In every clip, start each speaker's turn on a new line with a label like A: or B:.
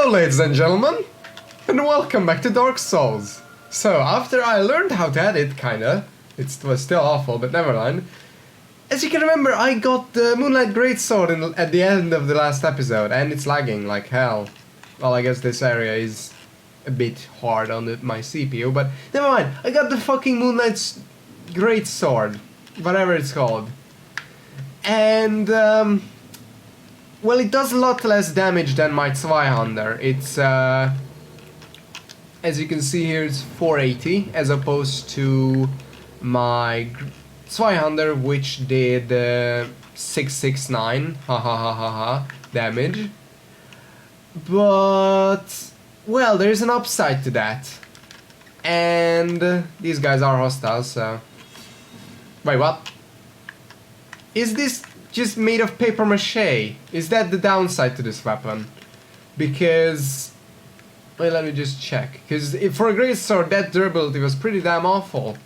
A: Hello, ladies and gentlemen, and welcome back to Dark Souls. So, after I learned how to edit, kinda, it was still awful, but never mind. As you can remember, I got the Moonlight Greatsword at the end of the last episode, and it's lagging like hell. Well, I guess this area is a bit hard on my CPU, but never mind. I got the fucking Moonlight Greatsword, whatever it's called. And, well, it does a lot less damage than my Zweihander. It's, as you can see here, it's 480, as opposed to my Zweihander, which did 669, damage. But, well, there's an upside to that. And these guys are hostile, so... Wait, what? Is this just made of paper mache? Is that the downside to this weapon? Because... Well, let me just check. Because for a greatsword, that durability was pretty damn awful.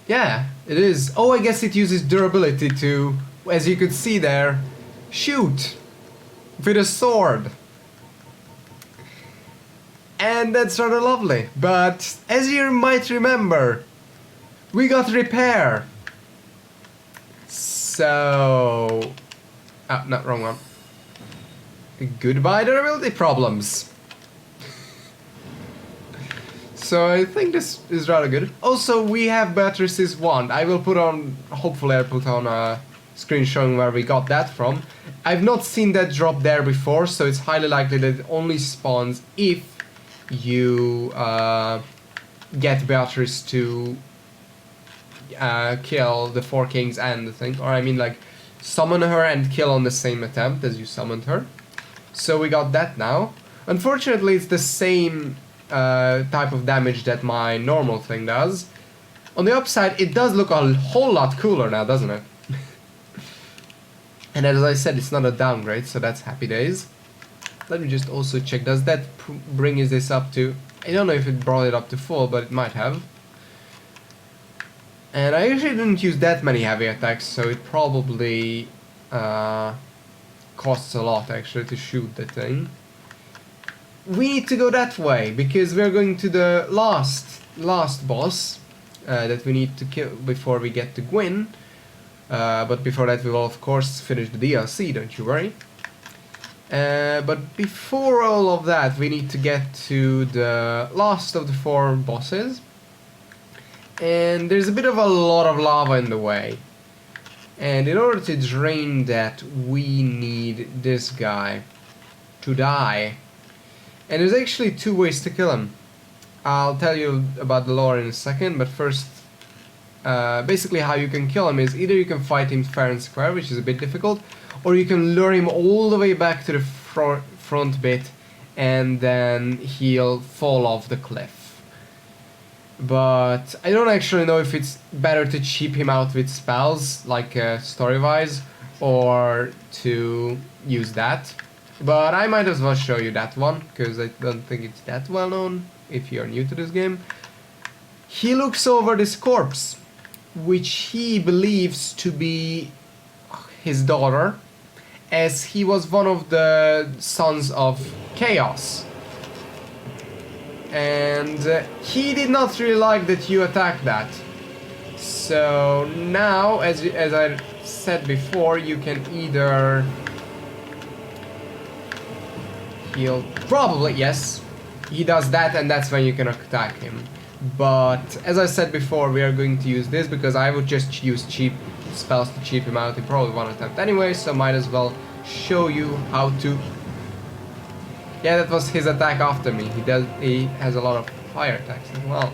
A: Yeah, it is. Oh, I guess it uses durability to, as you could see there, shoot with a sword. And that's rather lovely. But as you might remember, we got repair. So... Oh, no, wrong one. Goodbye durability problems. So I think this is rather good. Also, we have Beatrice's wand. I will put on, hopefully I'll put on a screen showing where we got that from. I've not seen that drop there before, so it's highly likely that it only spawns if you get Beatrice to kill the four kings and the thing. Or I mean like summon her and kill on the same attempt as you summoned her. So we got that now. Unfortunately, it's the same type of damage that my normal thing does. On the upside, it does look a whole lot cooler now, doesn't it? And as I said, it's not a downgrade, so that's happy days. Let me just also check, does that bring this up to... I don't know if it brought it up to full, but it might have. And I usually didn't use that many heavy attacks, so it probably costs a lot actually to shoot the thing. We need to go that way, because we're going to the last boss that we need to kill before we get to Gwyn. But before that we will of course finish the DLC, don't you worry. But before all of that we need to get to the last of the four bosses. And there's a bit of a lot of lava in the way. And in order to drain that, we need this guy to die. And there's actually two ways to kill him. I'll tell you about the lore in a second, but first, basically how you can kill him is either you can fight him fair and square, which is a bit difficult, or you can lure him all the way back to the front bit, and then he'll fall off the cliff. But I don't actually know if it's better to cheap him out with spells, like story-wise, or to use that. But I might as well show you that one, because I don't think it's that well known, if you're new to this game. He looks over this corpse, which he believes to be his daughter, as he was one of the sons of Chaos. And he did not really like that you attacked that. So now, as I said before, you can either... He'll probably, yes, he does that and that's when you can attack him. But as I said before, we are going to use this because I would just use cheap spells to cheap him out in probably one attempt anyway, so might as well show you how to... Yeah, that was his attack after me. He has a lot of fire attacks as well.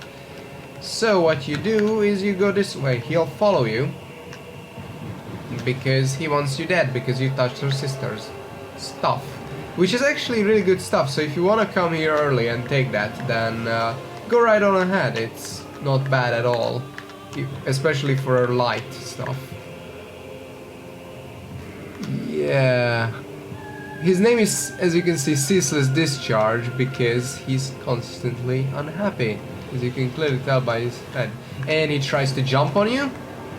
A: So what you do is you go this way. He'll follow you because he wants you dead because you touched her sister's stuff. Which is actually really good stuff, so if you want to come here early and take that, then go right on ahead. It's not bad at all, especially for light stuff. Yeah. His name is, as you can see, Ceaseless Discharge, because he's constantly unhappy, as you can clearly tell by his head. And he tries to jump on you.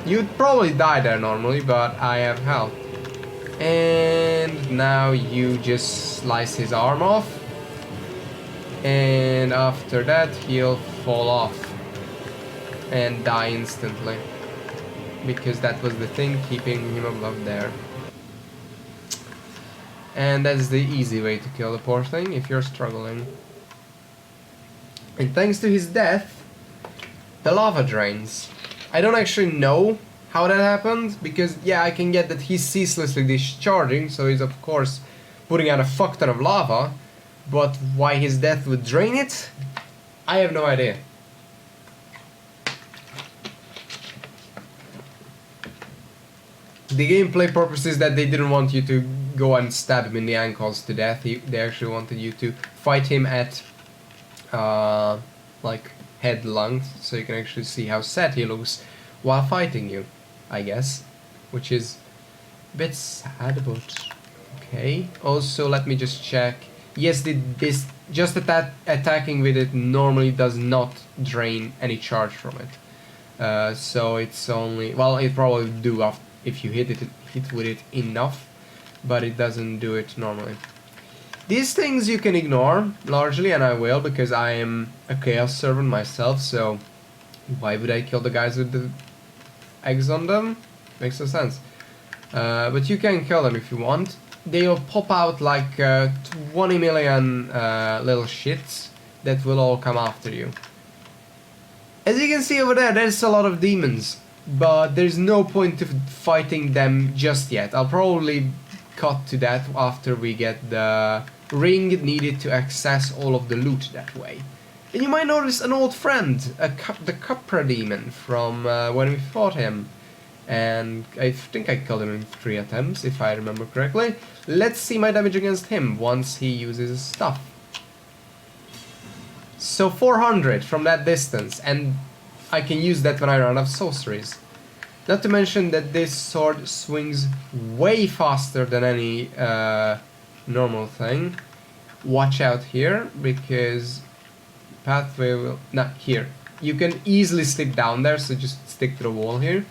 A: You'd probably die there normally, but I have health. And now you just slice his arm off, and after that he'll fall off and die instantly, because that was the thing keeping him above there. And that's the easy way to kill the poor thing if you're struggling. And thanks to his death, the lava drains. I don't actually know how that happened, because yeah, I can get that he's ceaselessly discharging, so he's of course putting out a fuck ton of lava, but why his death would drain it, I have no idea. The gameplay purpose is that they didn't want you to go and stab him in the ankles to death. They actually wanted you to fight him at like head length, so you can actually see how sad he looks while fighting you, I guess, which is a bit sad, but okay. Also, let me just check. Yes, this just attacking with it normally does not drain any charge from it. So it's only, well, it probably do if you hit with it enough, but it doesn't do it normally. These things you can ignore largely, and I will, because I am a chaos servant myself. So why would I kill the guys with the eggs on them? Makes no sense. But you can kill them if you want. They'll pop out like 20 million little shits that will all come after you. As you can see over there, there's a lot of demons, but there's no point of fighting them just yet. I'll probably cut to that after we get the ring needed to access all of the loot that way. And you might notice an old friend, the Capra demon from when we fought him. And I think I killed him in 3 attempts, if I remember correctly. Let's see my damage against him once he uses his stuff. So 400 from that distance, and I can use that when I run out of sorceries. Not to mention that this sword swings way faster than any normal thing. Watch out here, because pathway will... not here. You can easily slip down there, so just stick to the wall here.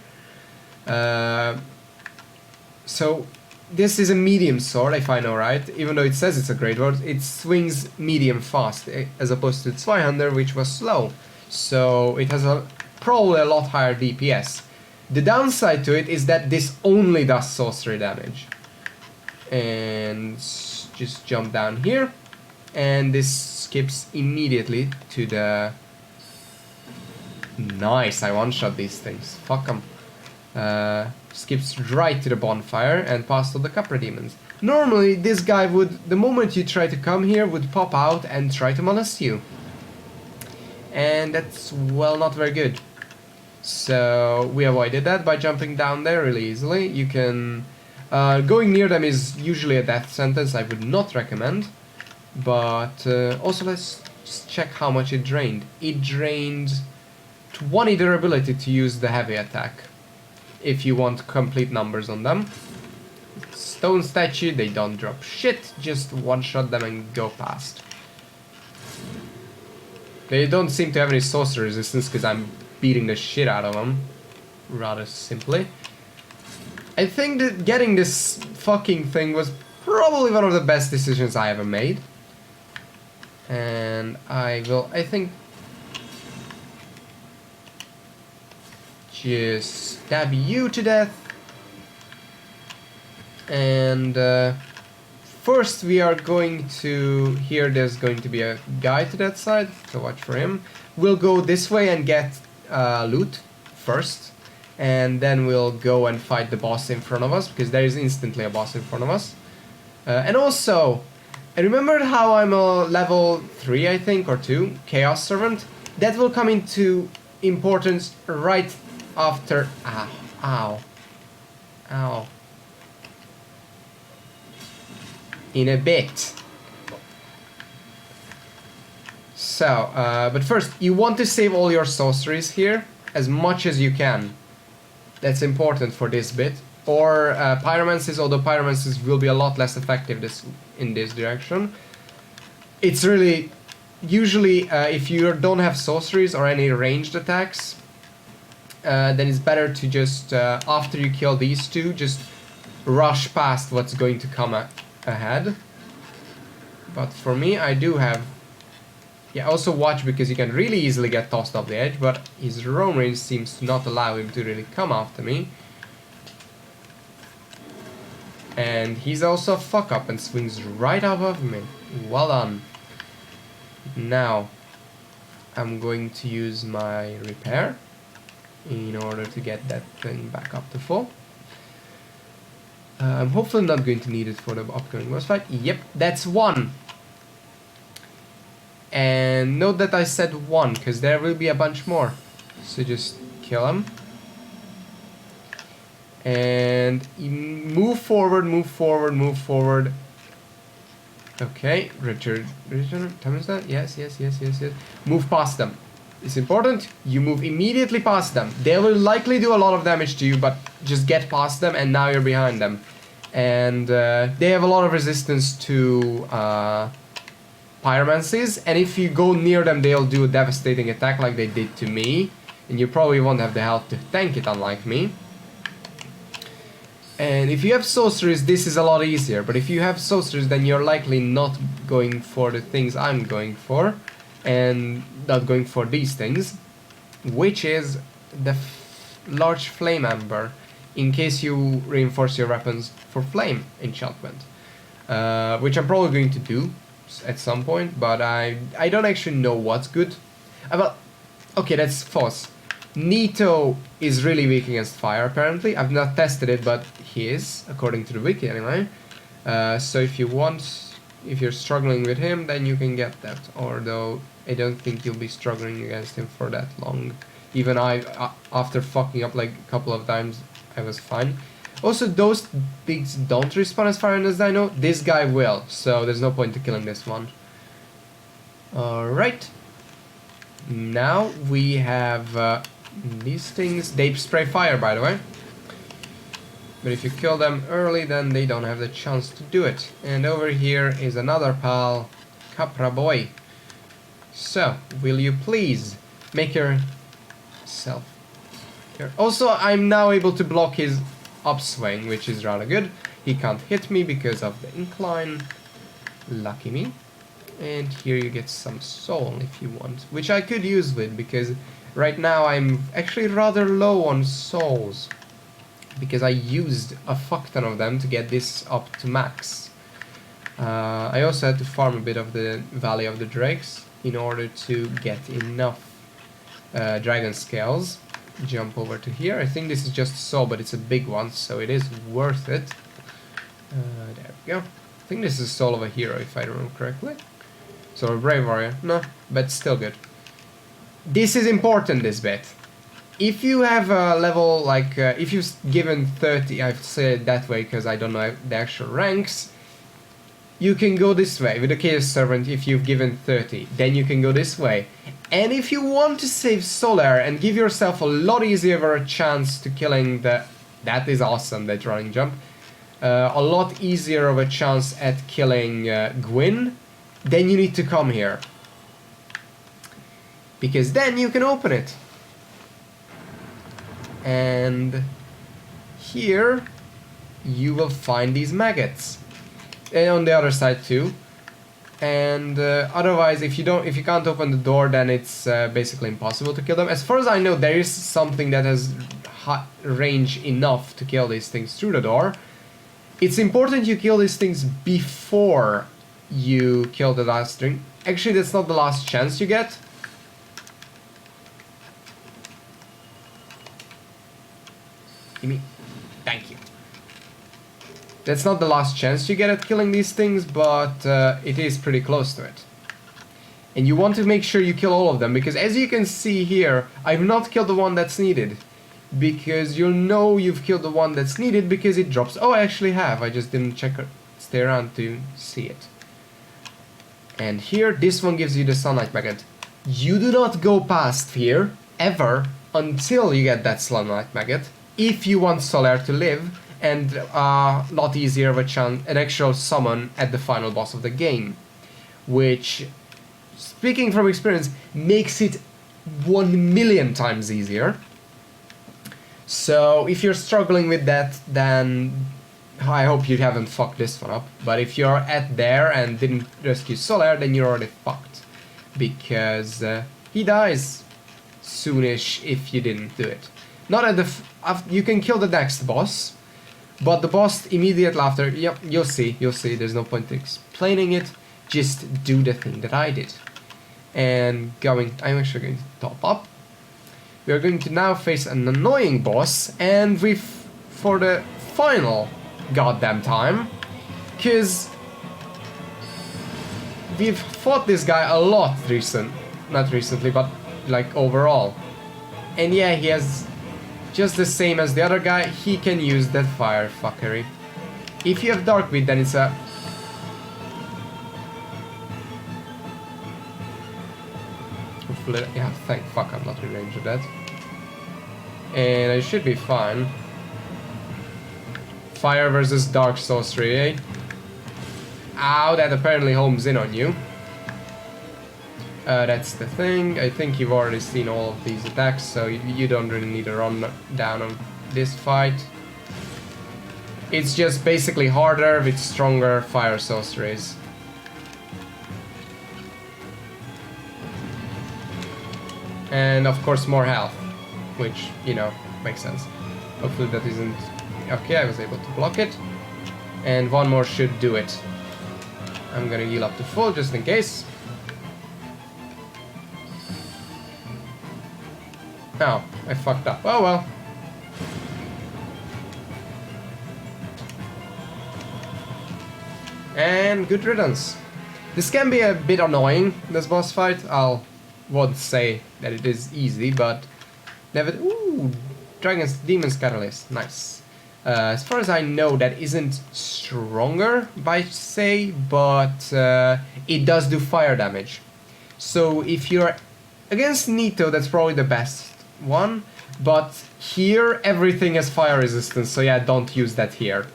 A: So this is a medium sword, if I know right. Even though it says it's a great sword, it swings medium fast, as opposed to Zweihander, which was slow. So it has probably a lot higher DPS. The downside to it is that this only does sorcery damage. And just jump down here, and this skips immediately to the... Nice, I one-shot these things. Fuck them. Skips right to the bonfire and past all the Capra demons. Normally this guy would, the moment you try to come here, would pop out and try to molest you. And that's, well, not very good. So we avoided that by jumping down there really easily. You can... going near them is usually a death sentence, I would not recommend. But also let's just check how much it drained. It drained 20 durability to use the heavy attack, if you want complete numbers on them. Stone statue, they don't drop shit, just one-shot them and go past. They don't seem to have any sorcery resistance because I'm beating the shit out of them, rather simply. I think that getting this fucking thing was probably one of the best decisions I ever made. And I will, I think, just stab you to death. And first we are going to, here there's going to be a guy to that side, so watch for him. We'll go this way and get loot first, and then we'll go and fight the boss in front of us, because there is instantly a boss in front of us. And also, I remembered how I'm a level 3, I think, or 2, Chaos Servant. That will come into importance right after... Ow. Ow. Ow. In a bit. So, but first, you want to save all your sorceries here, as much as you can. That's important for this bit. Or pyromancies, although pyromancies will be a lot less effective in this direction. It's really... Usually, if you don't have sorceries or any ranged attacks, then it's better to just, after you kill these two, just rush past what's going to come ahead. But for me, I do have... Yeah, also watch, because you can really easily get tossed off the edge, but his roam range seems to not allow him to really come after me. And he's also a fuck up and swings right above me. Well done. Now, I'm going to use my repair in order to get that thing back up to full. I'm hopefully not going to need it for the upcoming boss fight. Yep, that's one. And note that I said one, because there will be a bunch more. So just kill him. And move forward, move forward, move forward. Okay, Richard, tell me that? Yes. Move past them. It's important, you move immediately past them. They will likely do a lot of damage to you, but just get past them and now you're behind them. And they have a lot of resistance to pyromancies, and if you go near them, they'll do a devastating attack like they did to me. And you probably won't have the health to tank it, unlike me. And if you have sorceries, this is a lot easier, but if you have sorceries, then you're likely not going for the things I'm going for, and not going for these things, which is the large flame amber, in case you reinforce your weapons for flame enchantment, which I'm probably going to do at some point, but I don't actually know what's good. Well, okay, that's false. Nito is really weak against fire, apparently. I've not tested it, but he is, according to the wiki anyway. So if you're struggling with him, then you can get that. Although, I don't think you'll be struggling against him for that long. Even after fucking up like a couple of times, I was fine. Also, those things don't respawn as far as I know. This guy will, so there's no point to killing this one. Alright. Now we have these things. They spray fire, by the way. But if you kill them early, then they don't have the chance to do it. And over here is another pal, Capra Boy. So, will you please make yourself here. Also, I'm now able to block his upswing, which is rather good. He can't hit me because of the incline. Lucky me. And here you get some soul if you want, which I could use with, because right now I'm actually rather low on souls, because I used a fuck ton of them to get this up to max. I also had to farm a bit of the Valley of the Drakes in order to get enough dragon scales. Jump over to here. I think this is just soul, but it's a big one, so it is worth it. There we go. I think this is soul of a hero, if I remember correctly. So a brave warrior, no, but still good. This is important, this bit. If you have a level like, if you've given 30, I've said it that way because I don't know the actual ranks, you can go this way. With the Chaos Servant, if you've given 30, then you can go this way. And if you want to save Solar and give yourself a lot easier of a chance to killing the... That is awesome, that running jump. A lot easier of a chance at killing Gwyn, then you need to come here. Because then you can open it. And here you will find these maggots. And on the other side too. And otherwise, if you can't open the door, then it's basically impossible to kill them. As far as I know, there is something that has range enough to kill these things through the door. It's important you kill these things before you kill the last string. Actually, that's not the last chance you get. Gimme. Thank you. That's not the last chance you get at killing these things, but it is pretty close to it. And you want to make sure you kill all of them, because as you can see here, I've not killed the one that's needed. Because you'll know you've killed the one that's needed because it drops. Oh, I actually have. I just didn't stay around to see it. And here, this one gives you the Sunlight Maggot. You do not go past here, ever, until you get that Sunlight Maggot, if you want Solar to live, and lot easier of a chance, an actual summon at the final boss of the game. Which, speaking from experience, makes it 1,000,000 times easier. So, if you're struggling with that, then I hope you haven't fucked this one up, but if you're at there and didn't rescue Solaire, then you're already fucked. Because he dies soonish if you didn't do it. Not at the... you can kill the next boss, but the boss immediately after... Yep, you'll see, there's no point explaining it. Just do the thing that I did. And I'm actually going to top up. We are going to now face an annoying boss, and for the final goddamn time, because we've fought this guy a lot not recently, but like overall. And yeah, he has just the same as the other guy, he can use that fire fuckery. If you have Dark Beat, then it's a... Hopefully, yeah, thank fuck I'm not in range of that. And I should be fine. Fire versus Dark Sorcery, eh? Ow, that apparently homes in on you. That's the thing. I think you've already seen all of these attacks, so you don't really need to run down on this fight. It's just basically harder with stronger fire sorceries. And of course more health, which, you know, makes sense. Hopefully that isn't... Okay, I was able to block it. And one more should do it. I'm gonna heal up to full just in case. Oh, I fucked up. Oh well. And good riddance. This can be a bit annoying, this boss fight. Won't say that it is easy, but never... Ooh! Demon's Catalyst. Nice. As far as I know, that isn't stronger, by say, but it does do fire damage. So if you're against Nito, that's probably the best one. But here, everything has fire resistance, so yeah, don't use that here.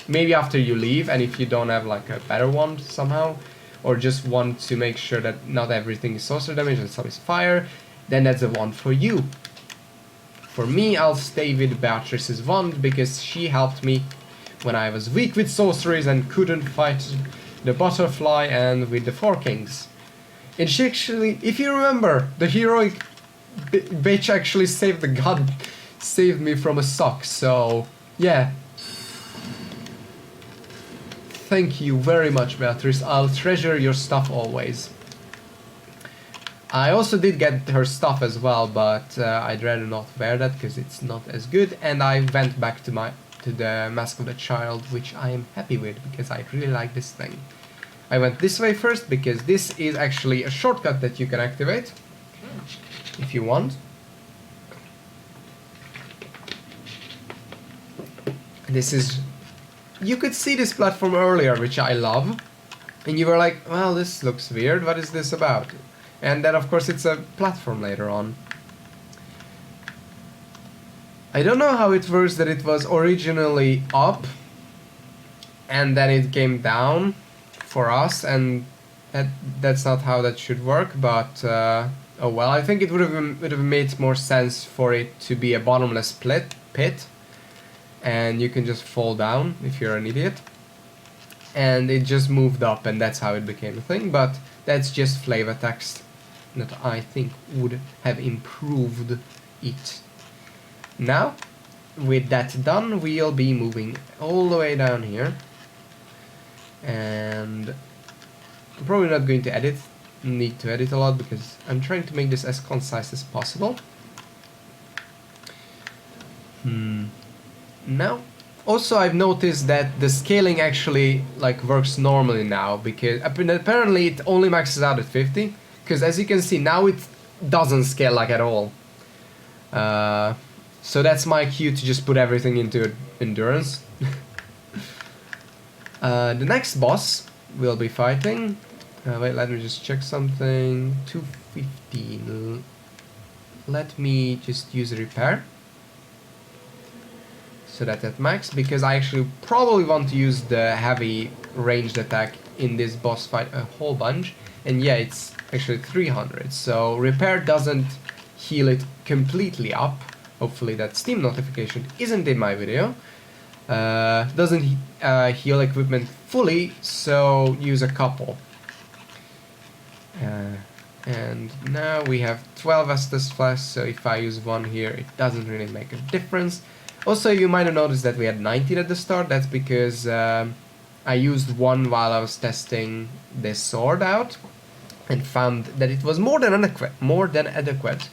A: Maybe after you leave, and if you don't have like a better one somehow, or just want to make sure that not everything is sorcerer damage and some is fire, then that's the one for you. For me, I'll stay with Beatrice's wand, because she helped me when I was weak with sorceries and couldn't fight the butterfly and with the four kings. And she actually, if you remember, the heroic bitch actually saved me from a sock, so yeah. Thank you very much, Beatrice. I'll treasure your stuff always. I also did get her stuff as well, but I'd rather not wear that because it's not as good. And I went back to the Mask of the Child, which I am happy with because I really like this thing. I went this way first because this is actually a shortcut that you can activate if you want. This is... You could see this platform earlier, which I love. And you were like, well, this looks weird, what is this about? And then of course it's a platform later on. I don't know how it works that it was originally up and then it came down for us, and that's not how that should work, but oh well, I think it would have made more sense for it to be a bottomless pit and you can just fall down if you're an idiot. And it just moved up and that's how it became a thing, but that's just flavor text that I think would have improved it. Now, with that done, we'll be moving all the way down here. And I'm probably not going to need to edit a lot because I'm trying to make this as concise as possible. Now, also I've noticed that the scaling actually like works normally now, because apparently it only maxes out at 50. Because as you can see now it doesn't scale like at all. So that's my cue to just put everything into endurance. The next boss we'll be fighting... wait, let me just check something. 215. Let me just use repair. So that's at max, because I actually probably want to use the heavy ranged attack in this boss fight a whole bunch. And yeah, it's actually 300, so repair doesn't heal it completely up. Hopefully that Steam notification isn't in my video. Doesn't heal equipment fully, so use a couple. And now we have 12 Estus flasks, so if I use one here, it doesn't really make a difference. Also, you might have noticed that we had 19 at the start. That's because I used one while I was testing this sword out and found that it was more than adequate.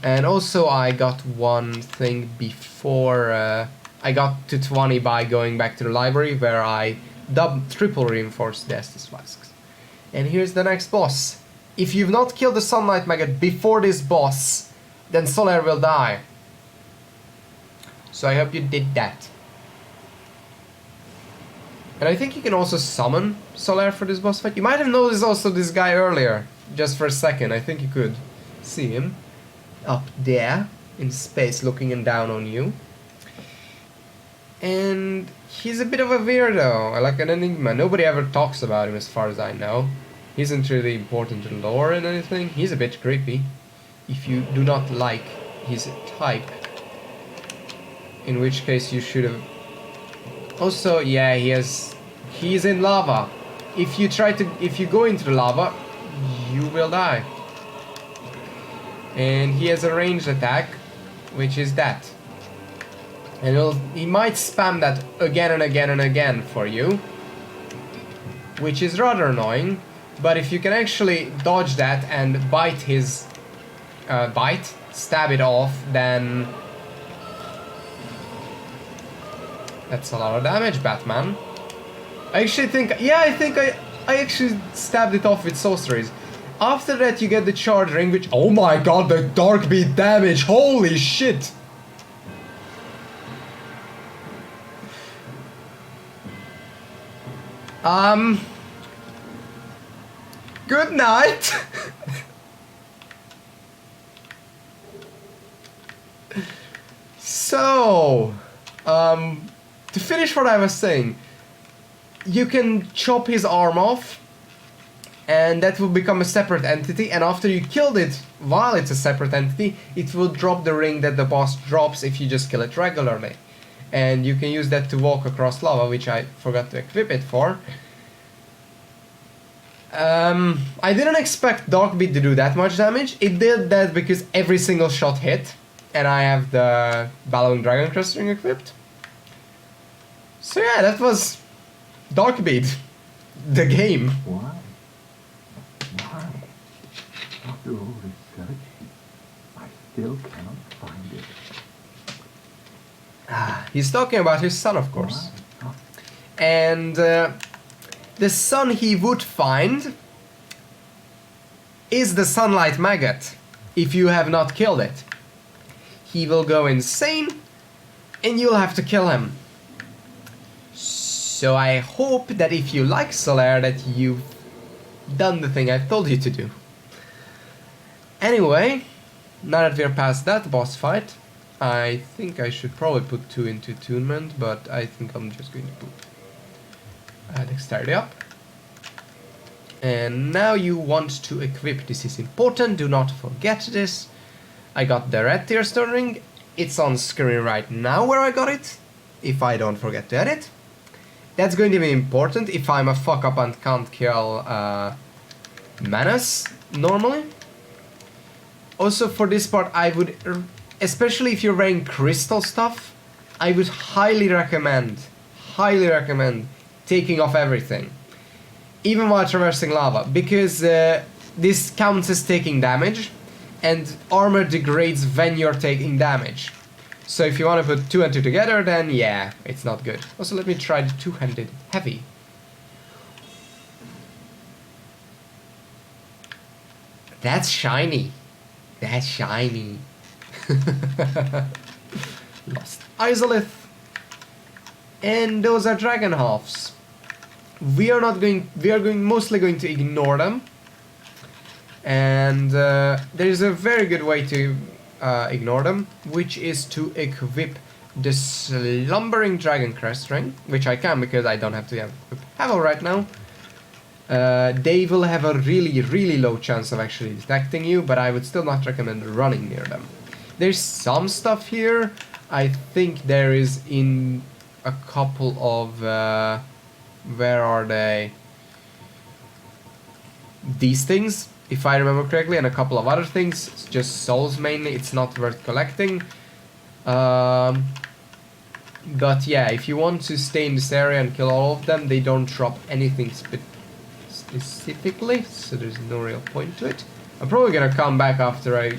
A: And also I got one thing before I got to 20 by going back to the library, where I triple reinforced the Estus flasks. And here's the next boss. If you've not killed the Sunlight Maggot before this boss, then Solaire will die. So I hope you did that. And I think you can also summon Solaire for this boss fight. You might have noticed also this guy earlier, just for a second. I think you could see him up there in space looking down on you. And he's a bit of a weirdo, like an enigma. Nobody ever talks about him as far as I know. He isn't really important to lore and anything. He's a bit creepy if you do not like his type. In which case you should have... Also, yeah, he's in lava. If you go into the lava, you will die. And he has a ranged attack, which is that. And he might spam that again and again and again for you, which is rather annoying. But if you can actually dodge that and bite his stab it off, then that's a lot of damage, Batman. I actually think, yeah, I actually stabbed it off with sorceries. After that you get the charge ring, which, oh my god, the dark beat damage, holy shit! Good night! So, to finish what I was saying, you can chop his arm off, and that will become a separate entity, and after you killed it, while it's a separate entity, it will drop the ring that the boss drops if you just kill it regularly. And you can use that to walk across lava, which I forgot to equip it for. I didn't expect Darkbeat to do that much damage. It did that because every single shot hit, and I have the Bellowing Dragon Crest ring equipped. So yeah, that was Darkbeat, the game.
B: Why? Why? After all research, I still cannot find it.
A: He's talking about his son, of course.
B: Why?
A: And the son he would find is the Sunlight Maggot, if you have not killed it. He will go insane, and you'll have to kill him. So I hope that if you like Solaire, that you've done the thing I've told you to do. Anyway, now that we're past that boss fight, I think I should probably put 2 into attunement, but I think I'm just going to put dexterity up. And now you want to equip. This is important, do not forget this. I got the red tier stone ring. It's on screen right now where I got it, if I don't forget to edit. That's going to be important if I'm a fuck up and can't kill Menace normally. Also for this part I would, especially if you're wearing crystal stuff, I would highly recommend taking off everything, even while traversing lava, because this counts as taking damage, and armor degrades when you're taking damage. So if you want to put 2 and 2 together, then yeah, it's not good. Also, let me try the two-handed heavy. That's shiny. That's shiny. Lost Izalith. And those are dragon halves. We are mostly going to ignore them. And there is a very good way to ignore them, which is to equip the Slumbering Dragon Crest ring, which I can because I don't have to equip Havel right now. They will have a really low chance of actually detecting you, but I would still not recommend running near them. There's some stuff here. I think there is in a couple of where are they? These things, if I remember correctly, and a couple of other things. It's just souls mainly. It's not worth collecting. But yeah, if you want to stay in this area and kill all of them, they don't drop anything specifically, so there's no real point to it. I'm probably gonna come back after I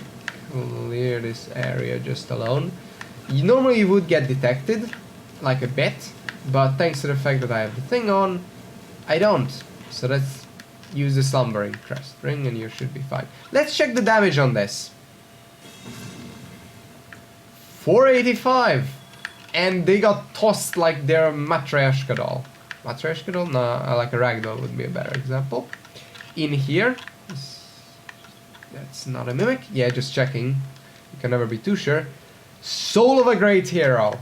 A: clear this area just alone. Normally you would get detected, like a bit, but thanks to the fact that I have the thing on, I don't. So let's use the slumbering crest ring and you should be fine. Let's check the damage on this. 485! And they got tossed like they're a Matryoshka doll. Matryoshka doll? No, like a ragdoll would be a better example. In here, that's not a mimic. Yeah, just checking. You can never be too sure. Soul of a great hero.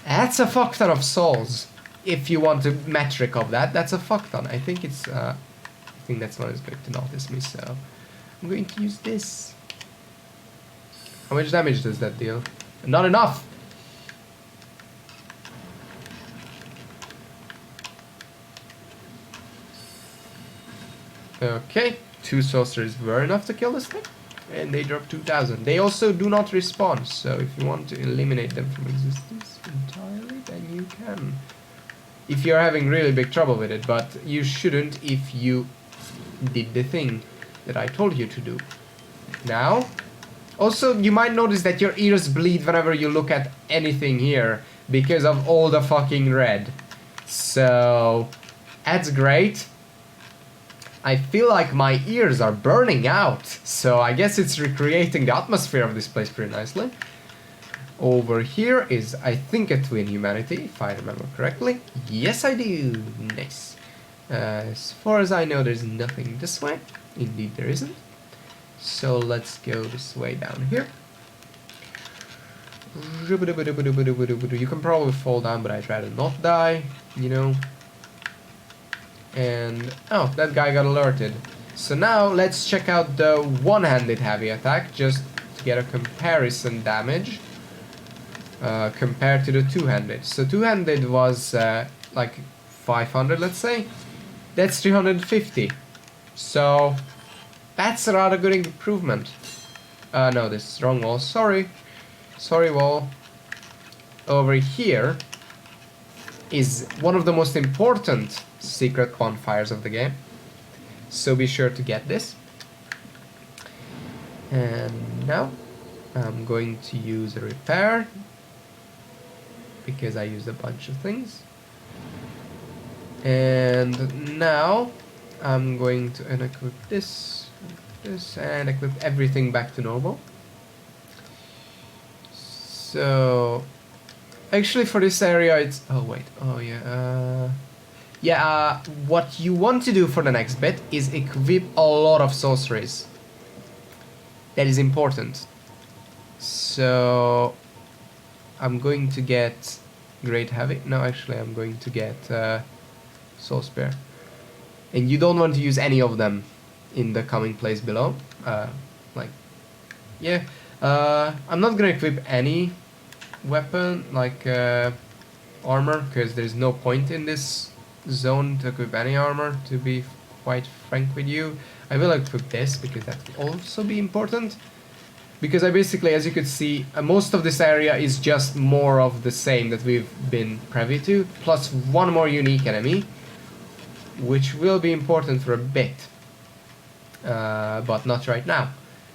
A: That's a fuck ton of souls. If you want a metric of that, that's a fuck ton. I think it's, I think that's one is going to notice me, so I'm going to use this. How much damage does that deal? Not enough! Okay, 2 sorceries were enough to kill this thing, and they drop 2000. They also do not respawn, so if you want to eliminate them from existence entirely, then you can. If you're having really big trouble with it, but you shouldn't if you did the thing that I told you to do. Now, also you might notice that your ears bleed whenever you look at anything here, because of all the fucking red. So, that's great. I feel like my ears are burning out, so I guess it's recreating the atmosphere of this place pretty nicely. Over here is, I think, a twin humanity, if I remember correctly. Yes, I do. Nice. As far as I know, there's nothing this way. Indeed, there isn't. So let's go this way down here. You can probably fall down, but I'd rather not die, you know. And, oh, that guy got alerted. So now, let's check out the one-handed heavy attack, just to get a comparison damage. Compared to the two-handed. So two-handed was, like, 500, let's say. That's 350. So, that's a rather good improvement. No, this is wrong wall, sorry. Sorry, wall. Over here is one of the most important secret bonfires of the game, so be sure to get this. And now I'm going to use a repair because I used a bunch of things, and now I'm going to unequip this and equip everything back to normal. So actually for this area it's, oh wait, oh yeah, what you want to do for the next bit is equip a lot of sorceries. That is important. So I'm going to get Great Heavy. No, actually I'm going to get Soul Spear. And you don't want to use any of them in the coming place below. Like, yeah. I'm not gonna equip any weapon, like armor, because there's no point in this zone to equip any armor, to be quite frank with you. I will equip this because that will also be important, because I basically, as you could see, most of this area is just more of the same that we've been privy to, plus one more unique enemy, which will be important for a bit, but not right now.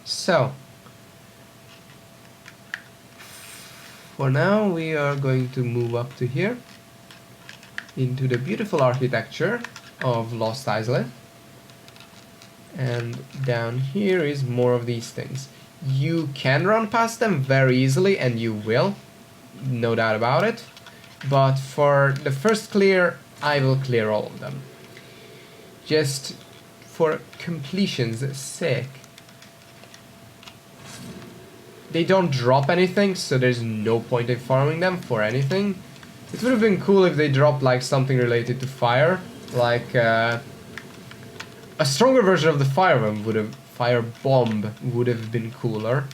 A: So for now we are going to move up to here into the beautiful architecture of Lost Izalith, and down here is more of these things. You can run past them very easily, and you will, no doubt about it, but for the first clear I will clear all of them, just for completion's sake. They don't drop anything, so there's no point in farming them for anything. It would have been cool if they dropped like something related to fire, like a stronger version of the fire bomb would have been cooler,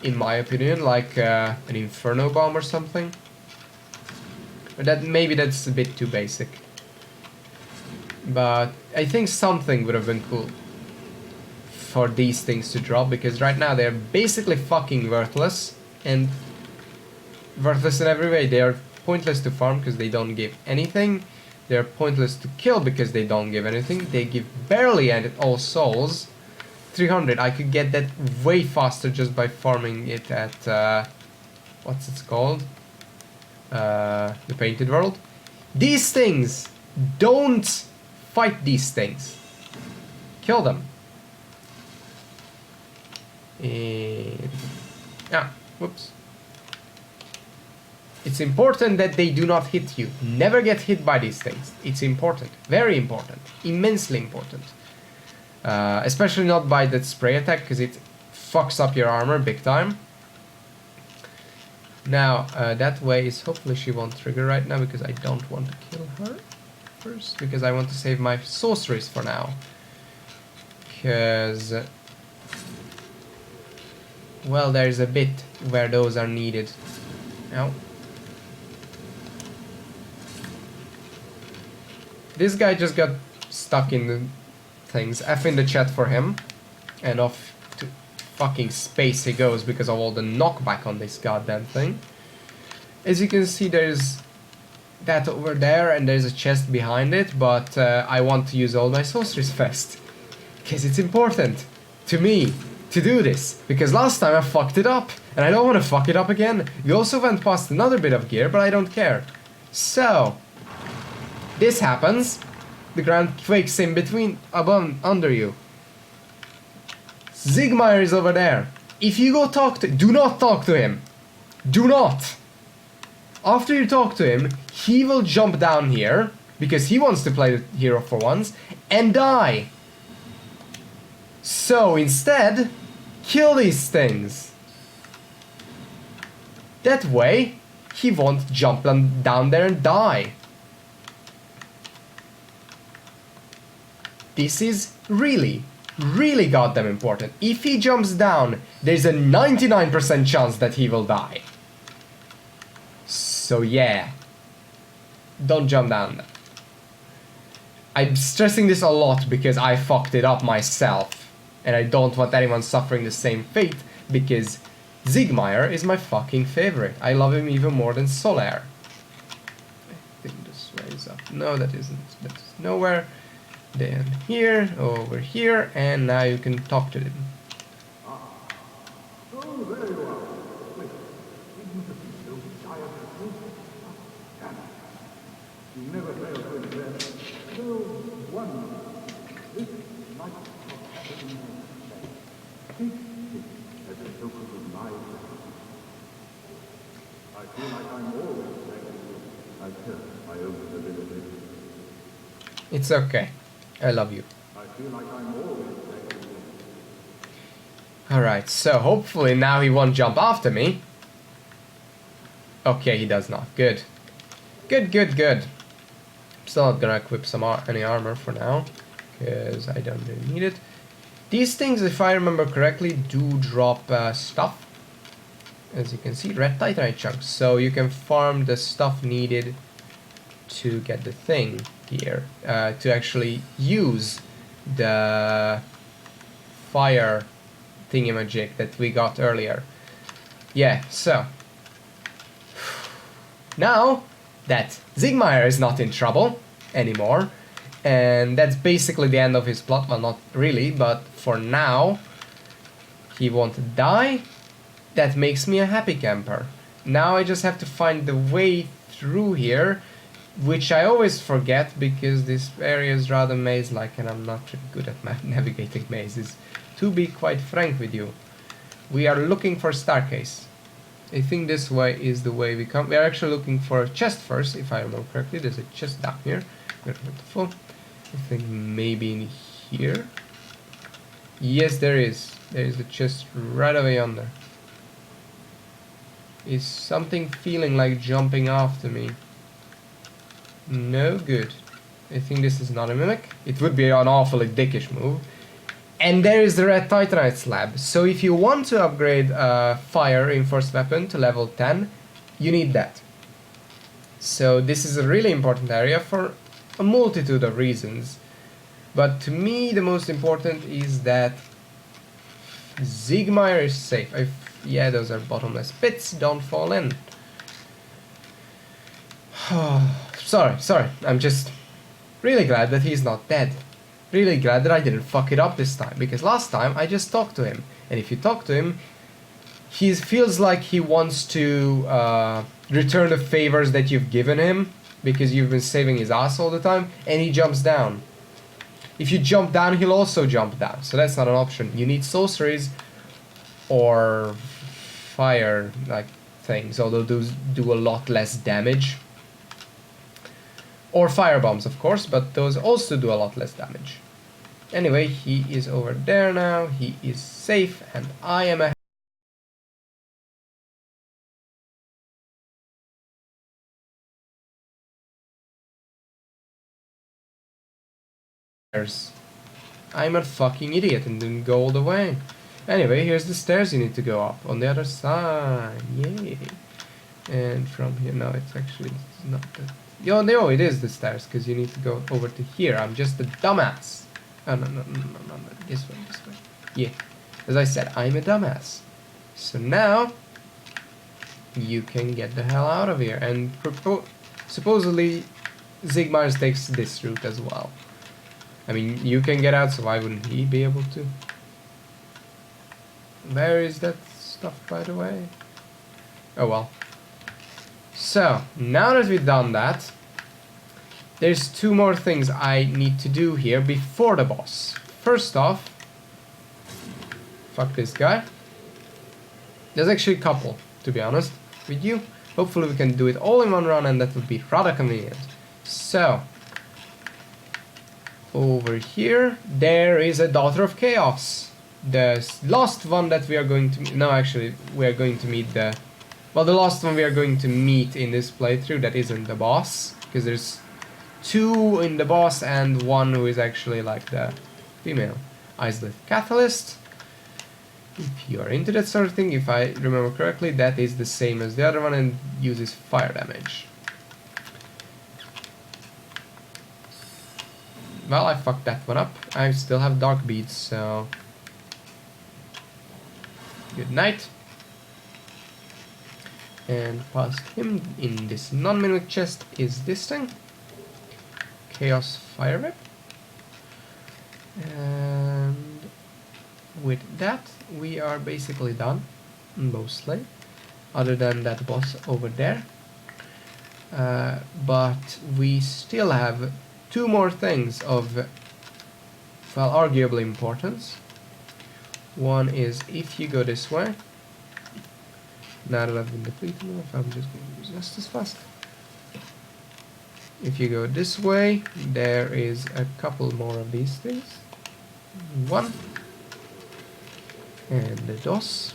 A: in my opinion, like an inferno bomb or something. Maybe that's a bit too basic. But I think something would have been cool for these things to drop, because right now they're basically fucking worthless, and worthless in every way. They are pointless to farm because they don't give anything. They're pointless to kill because they don't give anything. They give barely any all souls. 300, I could get that way faster just by farming it at what's it called? The Painted World. These things, don't fight these things. Kill them. Yeah, whoops. It's important that they do not hit you. Never get hit by these things. It's important. Very important. Immensely important. Especially not by that spray attack, because it fucks up your armor big time. Now, that way is hopefully she won't trigger right now, because I don't want to kill her first, because I want to save my sorceries for now. Because, well, there's a bit where those are needed. Now, this guy just got stuck in the things. F in the chat for him. And off to fucking space he goes because of all the knockback on this goddamn thing. As you can see, there's that over there and there's a chest behind it, but I want to use all my sorceries first. Because it's important to me to do this. Because last time I fucked it up, and I don't want to fuck it up again. We also went past another bit of gear, but I don't care. So, this happens. The ground quakes in between, above, under you. Zigmire is over there. If you go talk to, do not talk to him. Do not. After you talk to him, he will jump down here, because he wants to play the hero for once, and die. So instead, kill these things. That way, he won't jump down there and die. This is really, really goddamn important. If he jumps down, there's a 99% chance that he will die. So yeah, don't jump down there. I'm stressing this a lot because I fucked it up myself. And I don't want anyone suffering the same fate, because Zigmire is my fucking favorite. I love him even more than Solaire. I think this way is up. No, that isn't. That's nowhere. Then here, over here, and now you can talk to them.
B: Oh, there you are. Wait, isn't the so tired of you? Damn it. You never fail to invest. No wonder. This might have happened in my Take it as a token of my love. I feel like I'm always thanking you. I tell I owe it a little bit.
A: It's okay. I love you.
B: I feel like I'm always thanking you.
A: Alright, so hopefully now he won't jump after me. Okay, he does not. Good. Good, good, good. Still not gonna equip any armor for now, because I don't really need it. These things, if I remember correctly, do drop stuff. As you can see, red titanite chunks. So you can farm the stuff needed to get the thing here, to actually use the fire thingamajig that we got earlier. Yeah, so now that Zigmire is not in trouble anymore, and that's basically the end of his plot. Well, not really, but for now he won't die. That makes me a happy camper. Now I just have to find the way through here, which I always forget because this area is rather maze-like and I'm not really good at navigating mazes. To be quite frank with you, we are looking for a staircase. I think this way is the way we come. We are actually looking for a chest first, if I remember correctly. There's a chest down here. Beautiful. I think maybe in here. Yes, there is. There is a chest right over yonder. Is something feeling like jumping after me? No good. I think this is not a mimic. It would be an awfully dickish move. And there is the red titanite slab. So if you want to upgrade fire reinforced weapon to level 10, you need that. So this is a really important area for a multitude of reasons. But to me the most important is that Sigmar is safe. Yeah, those are bottomless pits, don't fall in. Sorry, I'm just really glad that he's not dead. Really glad that I didn't fuck it up this time, because last time I just talked to him. And if you talk to him, he feels like he wants to return the favors that you've given him, because you've been saving his ass all the time, and he jumps down. If you jump down, he'll also jump down, so that's not an option. You need sorceries or fire like things, although those do a lot less damage. Or fire bombs, of course, but those also do a lot less damage. Anyway, he is over there now, he is safe, and I am ahead. I'm a fucking idiot and didn't go all the way. Anyway, here's the stairs you need to go up on the other side. Yay. And from here, no, it's actually not that. Yo, no, it is the stairs, because you need to go over to here. I'm just a dumbass. Oh, no, this way. Yeah, as I said, I'm a dumbass. So now, you can get the hell out of here. And supposedly, Sigmar takes this route as well. I mean, you can get out, so why wouldn't he be able to? Where is that stuff, by the way? Oh well. So, now that we've done that, there's two more things I need to do here before the boss. First off, fuck this guy. There's actually a couple, to be honest with you. Hopefully we can do it all in one run, and that would be rather convenient. So, over here, there is a Daughter of Chaos. The last one that we are going to... No, actually, we are going to meet the... Well, the last one we are going to meet in this playthrough that isn't the boss. Because there's two in the boss and one who is actually like the female Izalith Catalyst. If you are into that sort of thing, if I remember correctly, that is the same as the other one and uses fire damage. Well, I fucked that one up. I still have dark beads, so... Good night. And past him, in this non-mimic chest, is this thing. Chaos Fire Whip. And with that, we are basically done, mostly. Other than that boss over there. But we still have two more things of, well, arguably importance. One is if you go this way. Now that I've been depleted enough, I'm just going to use Justice Flask. If you go this way, there is a couple more of these things. One. And the DOS.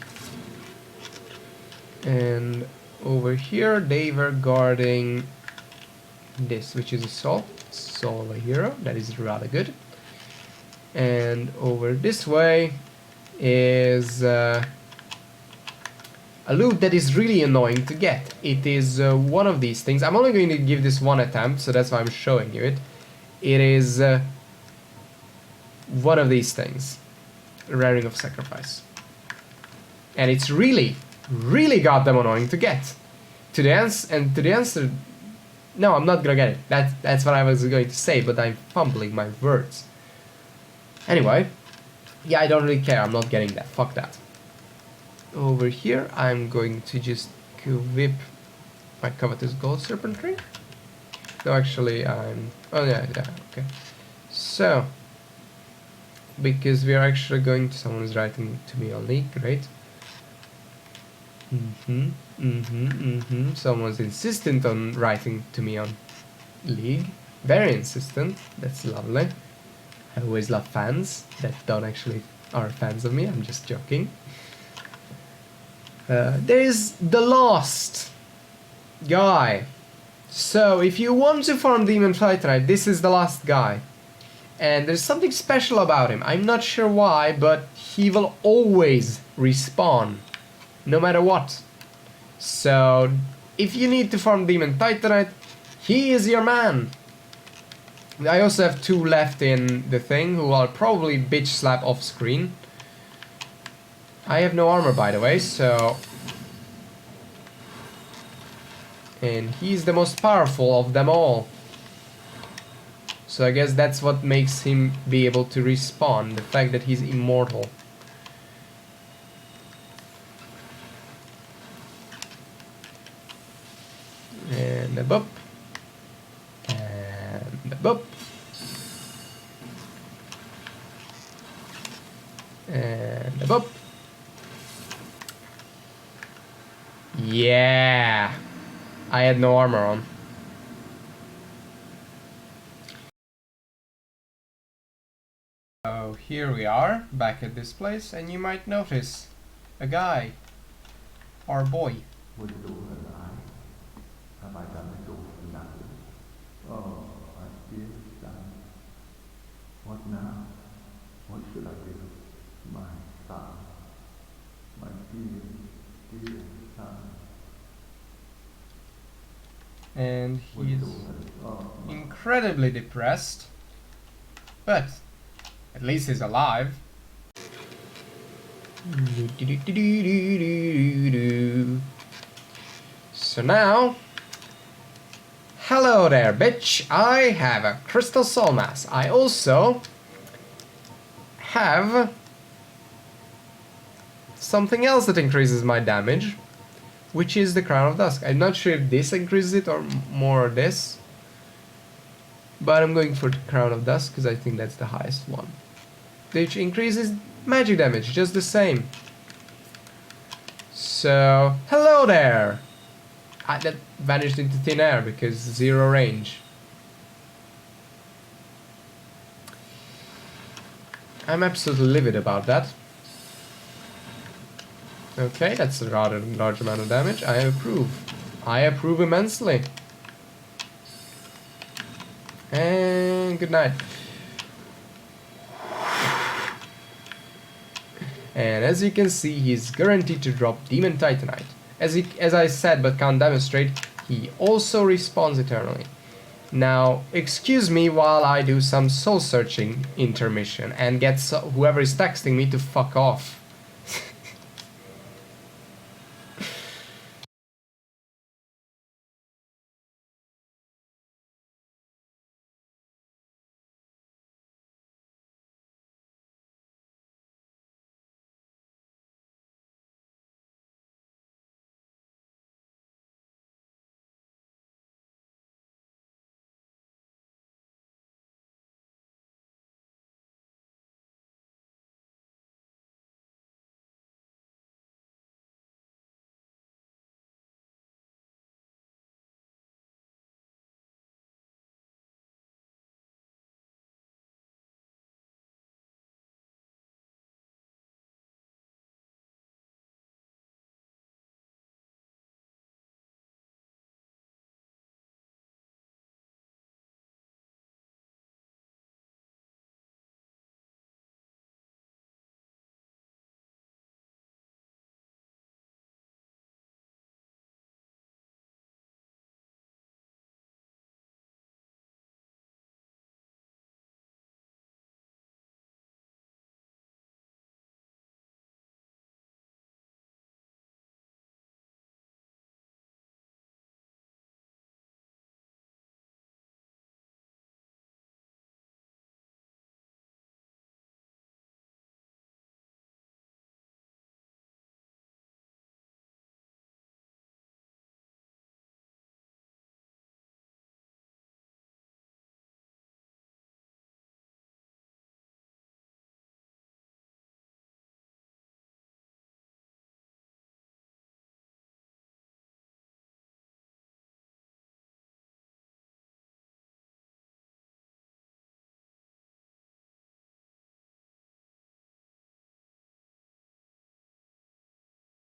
A: And over here, they were guarding this, which is a soul. Soul, a hero. That is rather good. And over this way is... a loot that is really annoying to get. It is one of these things. I'm only going to give this one attempt, so that's why I'm showing you it. It is one of these things. Raring of Sacrifice. And it's really, really goddamn annoying to get. To the answer... No, I'm not gonna get it. That's what I was going to say, but I'm fumbling my words. Anyway. Yeah, I don't really care. I'm not getting that. Fuck that. Over here, I'm going to just whip my covetous gold serpent ring. No, actually, I'm... Oh, yeah, okay. So, because we are actually going to... Someone is writing to me on League, great. Someone's insistent on writing to me on League. Very insistent. That's lovely. I always love fans that don't actually are fans of me. I'm just joking. There is the last guy. So if you want to farm Demon Titanite, this is the last guy. And there's something special about him. I'm not sure why, but he will always respawn. No matter what. So if you need to farm Demon Titanite, He is your man! I also have 2 left in the thing who I'll probably bitch slap off screen. I have no armor, by the way, so... And he's the most powerful of them all. So I guess that's what makes him be able to respawn, the fact that he's immortal. And a boop. And a boop. And a boop. Yeah! I had no armor on. So here we are, back at this place, and you might notice a guy. Our boy.
B: Oh, I feel sad. What now? What should I do? My son. My dear son.
A: And he's incredibly depressed. But at least he's alive. So now, hello there, bitch. I have a crystal soul mass. I also have something else that increases my damage, which is the Crown of Dusk. I'm not sure if this increases it or more this, but I'm going for the Crown of Dusk because I think that's the highest one, which increases magic damage just the same. So, hello there! That vanished into thin air because 0 range. I'm absolutely livid about that. Okay, that's a rather large amount of damage. I approve. I approve immensely. And good night. And as you can see, he's guaranteed to drop Demon Titanite. As I said but can't demonstrate, he also respawns eternally. Now, excuse me while I do some soul searching intermission and get whoever is texting me to fuck off.